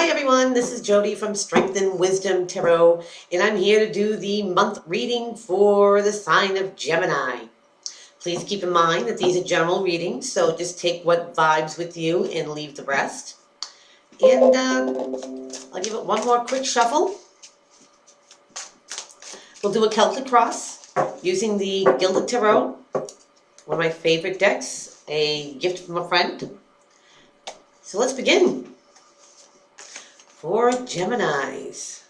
Hi everyone, this is Jodi from Strength and Wisdom Tarot, and I'm here to do the month reading for the sign of Gemini. Please keep in mind that these are general readings, so just take what vibes with you and leave the rest. And I'll give it one more quick shuffle. We'll do a Celtic cross using the Gilded Tarot, one of my favorite decks, a gift from a friend. So let's begin. For Geminis.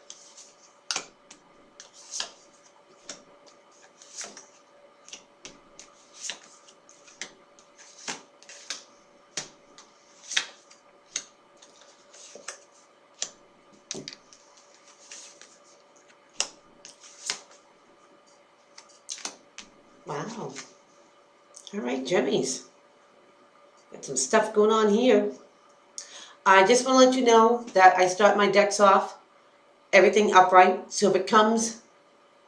Wow. All right, Gemmies. Got some stuff going on here. I just want to let you know that I start my decks off everything upright. So if it comes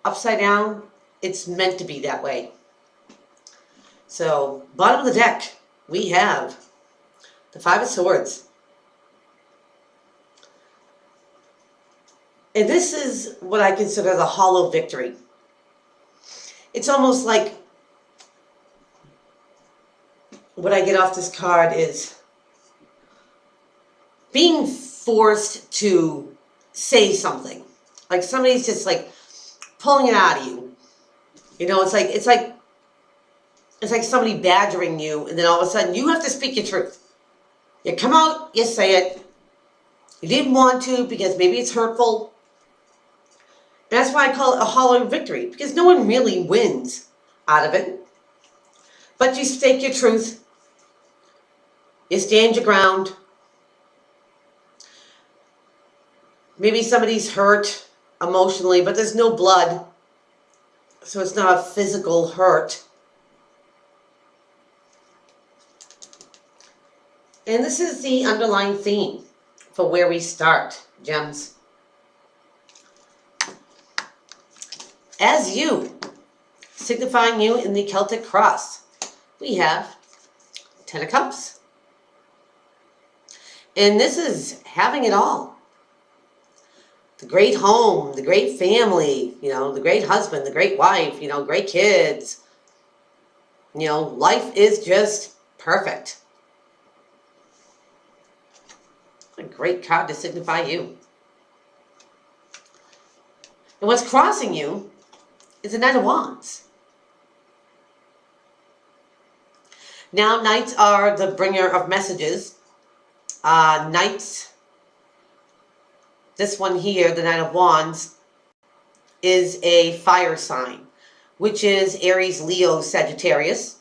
upside down, it's meant to be that way. So bottom of the deck, we have the Five of Swords. And this is what I consider the hollow victory. It's almost like what I get off this card is being forced to say something. Like somebody's just like pulling it out of you. You know, it's like somebody badgering you, and then all of a sudden you have to speak your truth. You come out, you say it. You didn't want to because maybe it's hurtful. And that's why I call it a hollow victory, because no one really wins out of it. But you stake your truth. You stand your ground. Maybe somebody's hurt emotionally, but there's no blood, so it's not a physical hurt. And this is the underlying theme for where we start, Gems. As you, signifying you in the Celtic cross, we have Ten of Cups. And this is having it all. The great home, the great family, you know, the great husband, the great wife, you know, great kids. You know, life is just perfect. A great card to signify you. And what's crossing you is the Knight of Wands. Now, knights are the bringer of messages. Knights, this one here, the Knight of Wands, is a fire sign, which is Aries, Leo, Sagittarius.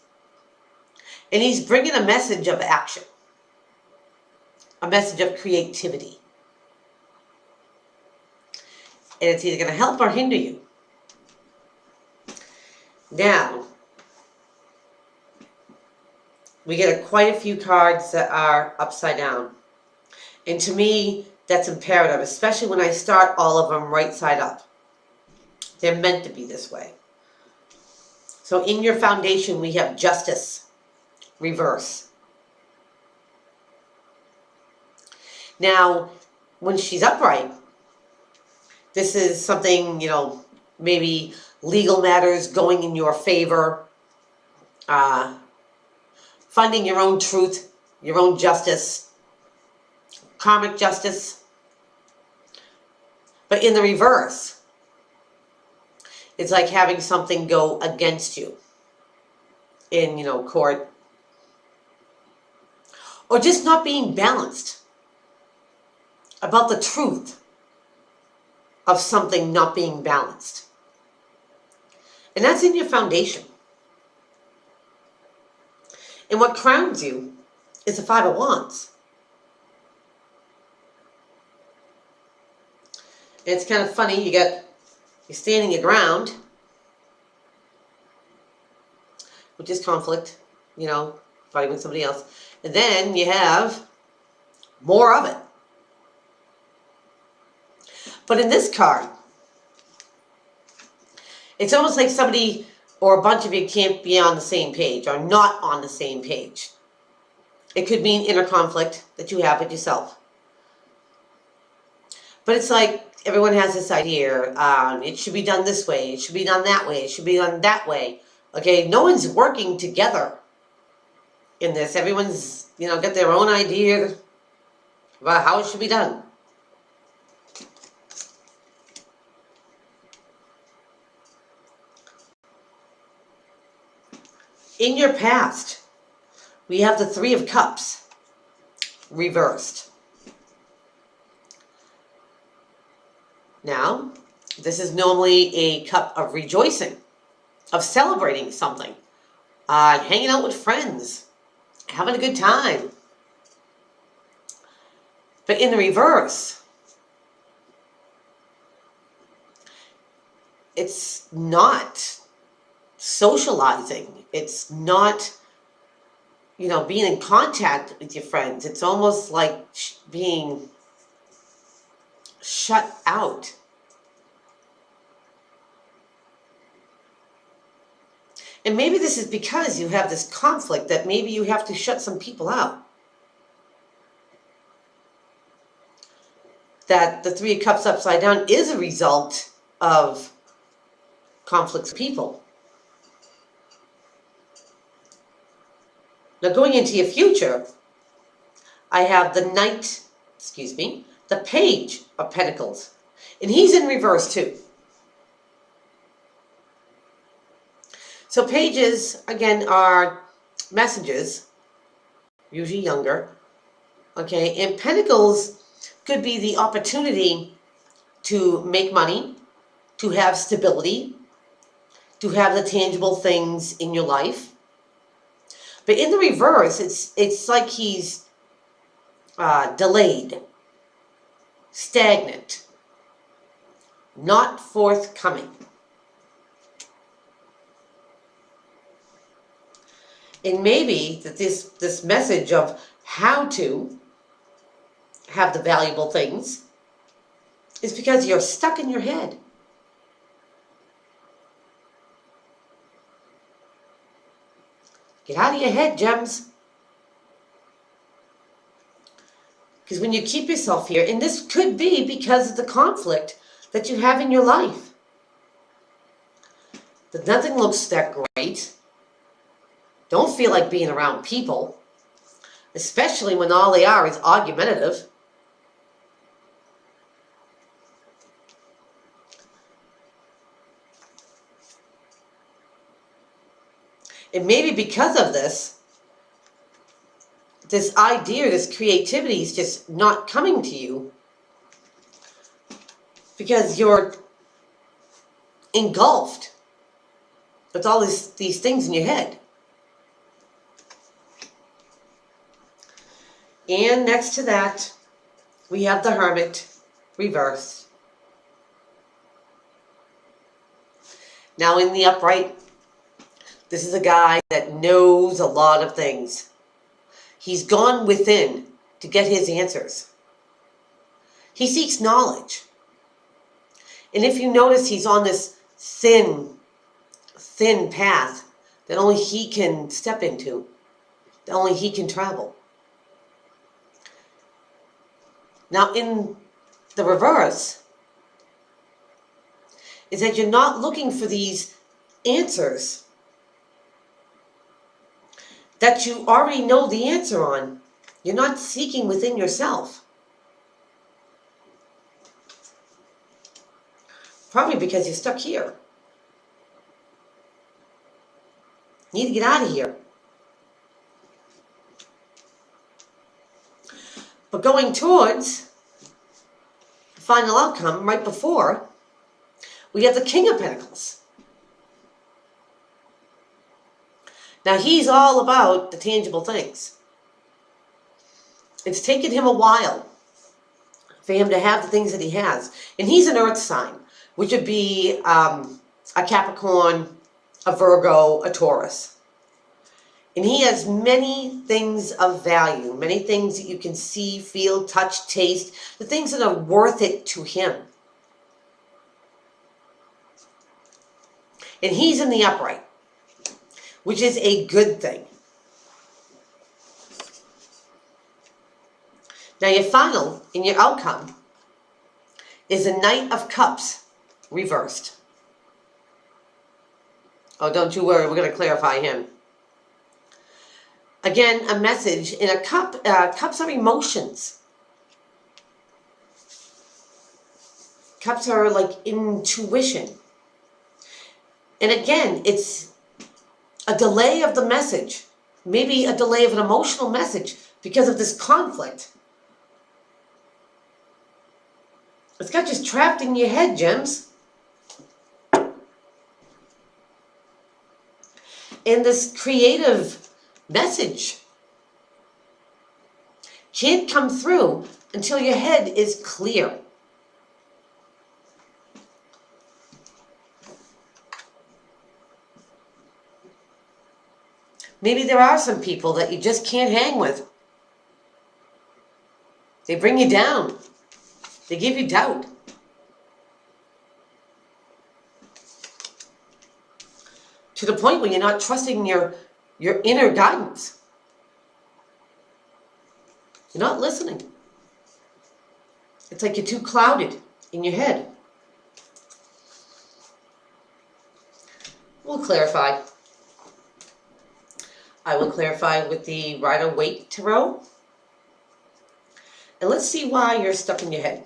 And he's bringing a message of action, a message of creativity. And it's either going to help or hinder you. Now, we get quite a few cards that are upside down. And to me, that's imperative, especially when I start all of them right side up. They're meant to be this way. So in your foundation, we have Justice, reverse. Now, when she's upright, this is something, you know, maybe legal matters going in your favor, finding your own truth, your own justice, karmic justice. But in the reverse, it's like having something go against you in, you know, court. Or just not being balanced about the truth of something not being balanced. And that's in your foundation. And what crowns you is the Five of Wands. And it's kind of funny, you're standing your ground, which is conflict, you know, fighting with somebody else. And then you have more of it. But in this card, it's almost like somebody or a bunch of you can't be on the same page or not on the same page. It could mean inner conflict that you have with yourself. But it's like everyone has this idea. It should be done this way. It should be done that way. It should be done that way. Okay, no one's working together in this. Everyone's, got their own idea about how it should be done. In your past, we have the Three of Cups reversed. Now, this is normally a cup of rejoicing, of celebrating something, hanging out with friends, having a good time. But in the reverse, it's not socializing. It's not, being in contact with your friends. It's almost like being shut out. And maybe this is because you have this conflict that maybe you have to shut some people out. That the Three of Cups upside down is a result of conflicts with people. Now going into your future, I have the the Page of Pentacles. And he's in reverse too. So pages, again, are messages, usually younger. Okay, and Pentacles could be the opportunity to make money, to have stability, to have the tangible things in your life. But in the reverse, it's like he's delayed, stagnant, not forthcoming. And maybe that this message of how to have the valuable things is because you're stuck in your head. Get out of your head, gems. Because when you keep yourself here, and this could be because of the conflict that you have in your life, that nothing looks that great. Don't feel like being around people, especially when all they are is argumentative. And maybe because of this idea, this creativity is just not coming to you because you're engulfed with all these things in your head. And next to that, we have the Hermit reversed. Now in the upright, this is a guy that knows a lot of things. He's gone within to get his answers. He seeks knowledge. And if you notice, he's on this thin path that only he can step into, that only he can travel. Now in the reverse, is that you're not looking for these answers that you already know the answer on. You're not seeking within yourself. Probably because you're stuck here. You need to get out of here. But going towards the final outcome, right before, we have the King of Pentacles. Now he's all about the tangible things. It's taken him a while for him to have the things that he has. And he's an earth sign, which would be a Capricorn, a Virgo, a Taurus. And he has many things of value, many things that you can see, feel, touch, taste, the things that are worth it to him. And he's in the upright, which is a good thing. Now your final, in your outcome, is a Knight of Cups reversed. Oh, don't you worry, we're going to clarify him. Again, a message in a cup. Cups are emotions. Cups are like intuition. And again, it's a delay of the message. Maybe a delay of an emotional message because of this conflict. It's got you trapped in your head, Gems. And this creative message can't come through until your head is clear. Maybe there are some people that you just can't hang with. They bring you down. They give you doubt. To the point where you're not trusting your inner guidance. You're not listening. It's like you're too clouded in your head. We'll clarify. I will clarify with the Rider-Waite Tarot. And let's see why you're stuck in your head.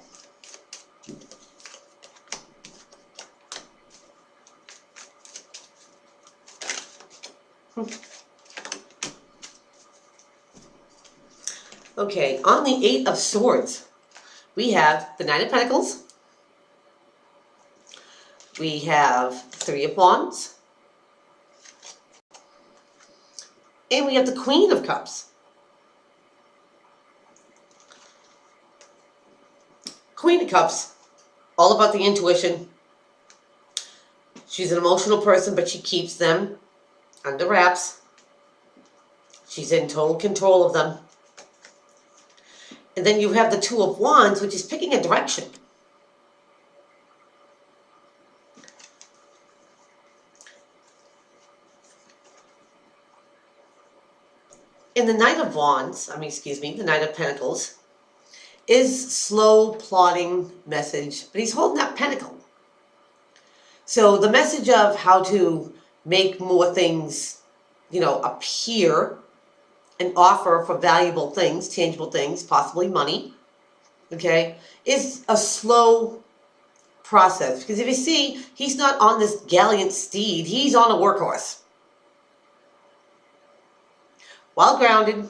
Okay, on the Eight of Swords, we have the Nine of Pentacles. We have Three of Wands. And we have the Queen of Cups. Queen of Cups, all about the intuition. She's an emotional person, but she keeps them under wraps. She's in total control of them. And then you have the Two of Wands, which is picking a direction. And the Knight of Wands, the Knight of Pentacles, is slow, plodding message, but he's holding that pentacle. So the message of how to make more things, appear and offer for valuable things, tangible things, possibly money, okay, is a slow process. Because if you see, he's not on this gallant steed, he's on a workhorse. Well grounded,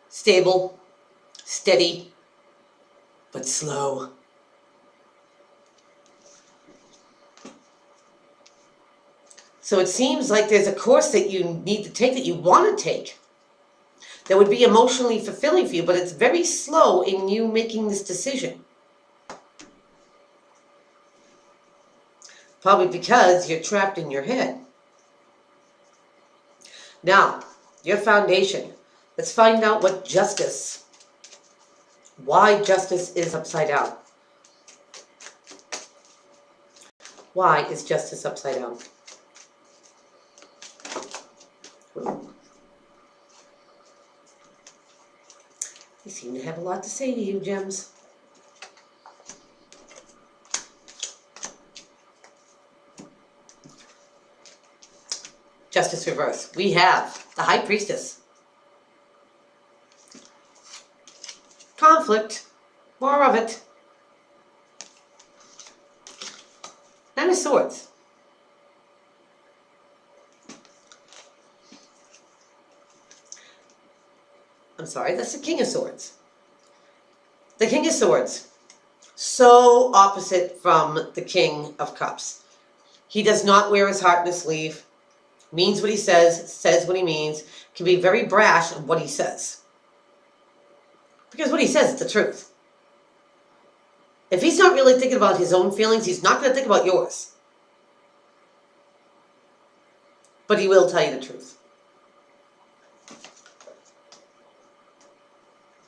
stable, steady, but slow. So it seems like there's a course that you need to take, that you want to take, that would be emotionally fulfilling for you, but it's very slow in you making this decision. Probably because you're trapped in your head. Now, your foundation. Let's find out what justice, why justice is upside down. Why is justice upside down? You seem to have a lot to say to you, Gems. Justice reverse. We have the High Priestess. Conflict. More of it. Nine of Swords. I'm sorry, that's the King of Swords. The King of Swords. So opposite from the King of Cups. He does not wear his heart in his sleeve. Means what he says what he means, can be very brash in what he says. Because what he says is the truth. If he's not really thinking about his own feelings, he's not going to think about yours. But he will tell you the truth.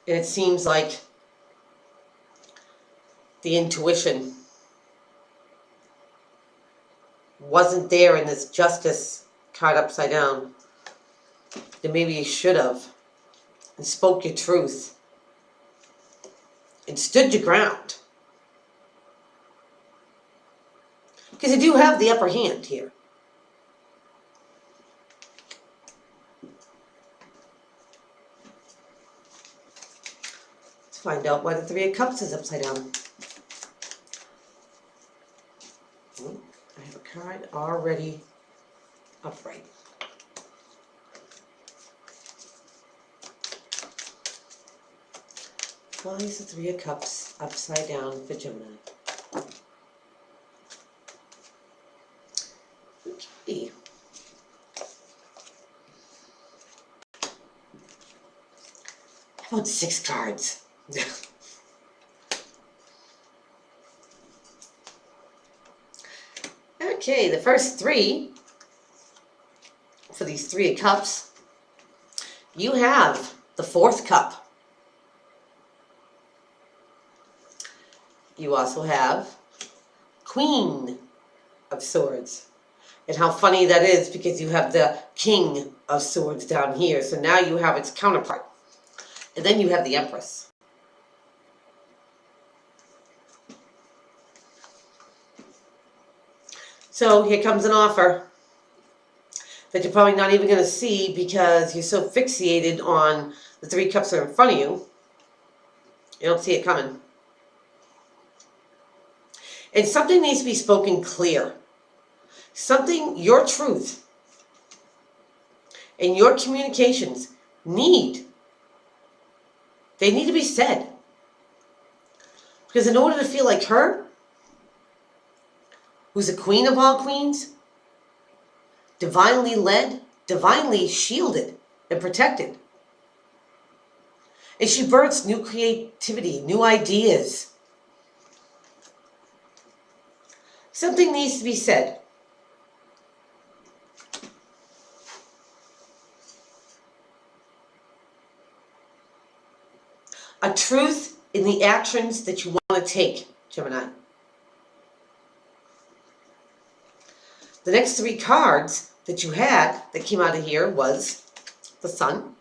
And it seems like the intuition wasn't there in this justice card upside down. Then maybe you should have and spoke your truth and stood your ground. Because you do have the upper hand here. Let's find out why the Three of Cups is upside down. I have a card already upright. Why is the Three of Cups upside down for Gemini? Okay. How about 6 cards? Okay, the first 3 for these Three of Cups, you have the 4th cup. You also have Queen of Swords. And how funny that is, because you have the King of Swords down here. So now you have its counterpart. And then you have the Empress. So here comes an offer that you're probably not even going to see because you're so fixated on the 3 cups that are in front of you. You don't see it coming. And something needs to be spoken clear. Something, your truth and your communications they need to be said. Because in order to feel like her, who's the queen of all queens, divinely led, divinely shielded and protected, and she births new creativity, new ideas. Something needs to be said. A truth in the actions that you want to take, Gemini. The next 3 cards that you had that came out of here was the Sun,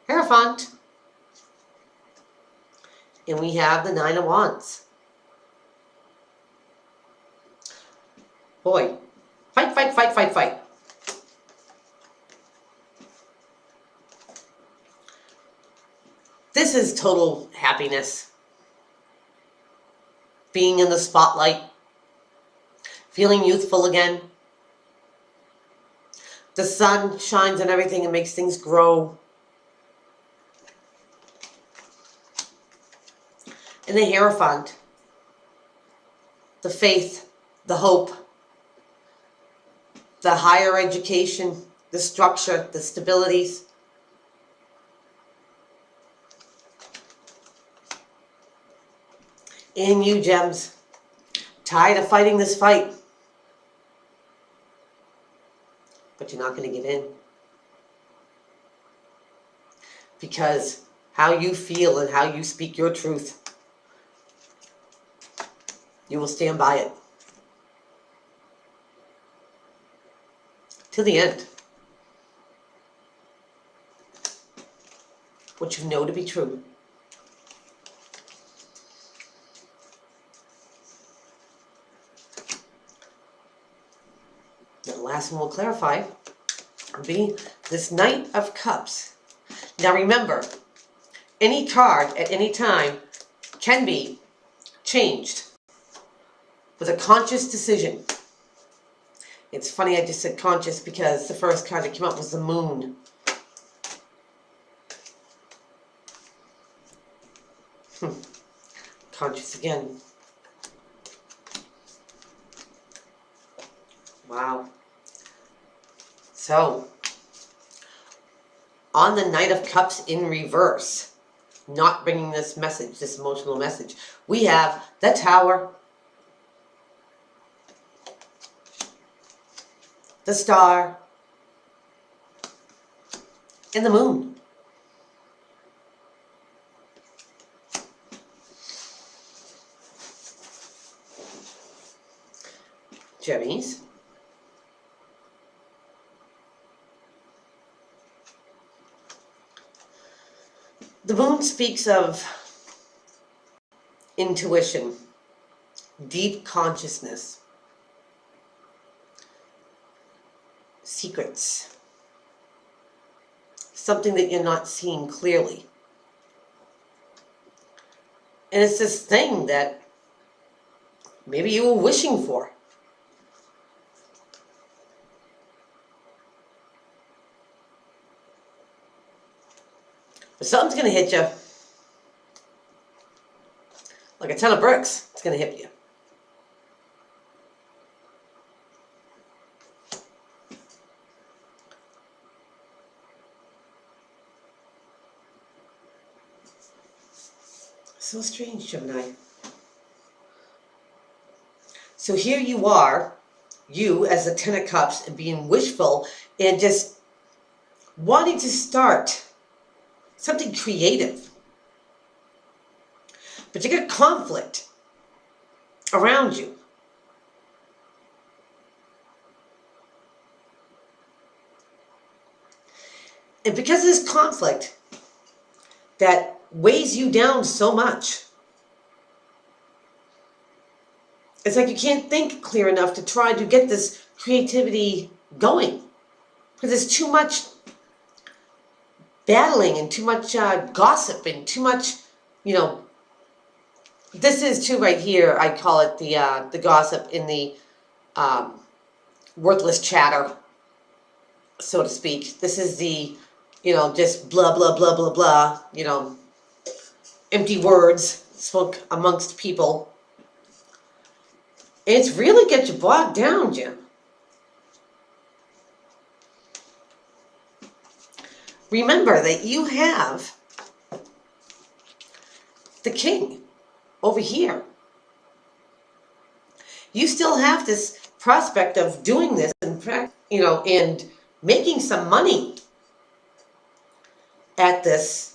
Hierophant, and we have the 9 of Wands. Boy, fight, fight, fight, fight, fight. This is total happiness. Being in the spotlight. Feeling youthful again. The sun shines on everything and makes things grow. And the Hierophant. The faith, the hope, the higher education, the structure, the stabilities. In you, Gems. Tired of fighting this fight. But you're not going to give in. Because how you feel and how you speak your truth, you will stand by it. To the end. What you know to be true. The last one we'll clarify will be this Knight of Cups. Now remember, any card at any time can be changed with a conscious decision. It's funny I just said conscious because the first card that came up was the Moon. Conscious again. Wow. So, on the Knight of Cups in reverse, not bringing this message, this emotional message, we have the Tower, the Star, and the Moon. Gemmies. The Moon speaks of intuition, deep consciousness, secrets, something that you're not seeing clearly. And it's this thing that maybe you were wishing for. But something's going to hit you. Like a ton of bricks, it's going to hit you. So strange, Gemini. So here you are, you as the Ten of Cups, and being wishful and just wanting to start something creative. But you got conflict around you. And because of this conflict that weighs you down so much, it's like you can't think clear enough to try to get this creativity going. Because there's too much battling and too much gossip and too much, this is too right here, I call it the gossip in the worthless chatter, so to speak. This is the, just blah, blah, blah, blah, blah, empty words spoke amongst people. And it's really get you bogged down, Jim. Remember that you have the king over here. You still have this prospect of doing this and making some money at this.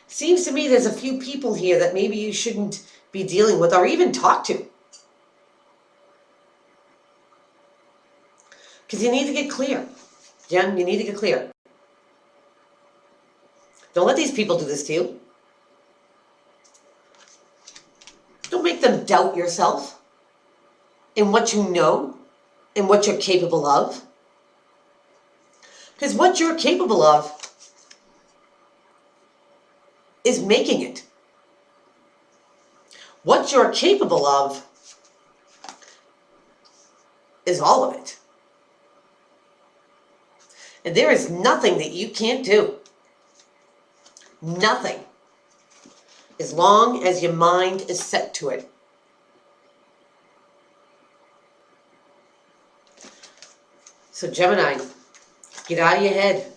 Seems to me there's a few people here that maybe you shouldn't be dealing with or even talk to. Because you need to get clear. Jen, you need to get clear. Don't let these people do this to you. Don't make them doubt yourself in what you know and what you're capable of. Because what you're capable of is making it. What you're capable of is all of it. And there is nothing that you can't do. Nothing. As long as your mind is set to it. So Gemini, get out of your head.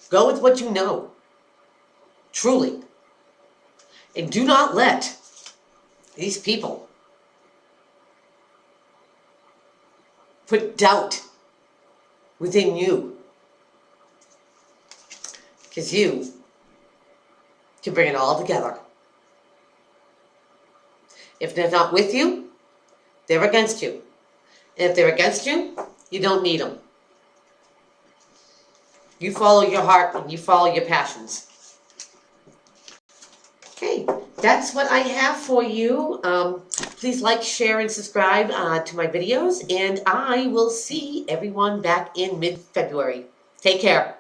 Go with what you know. Truly. And do not let these people put doubt within you. Because you can bring it all together. If they're not with you, they're against you. And if they're against you, you don't need them. You follow your heart and you follow your passions. Okay, that's what I have for you. Please like, share, and subscribe to my videos. And I will see everyone back in mid-February. Take care.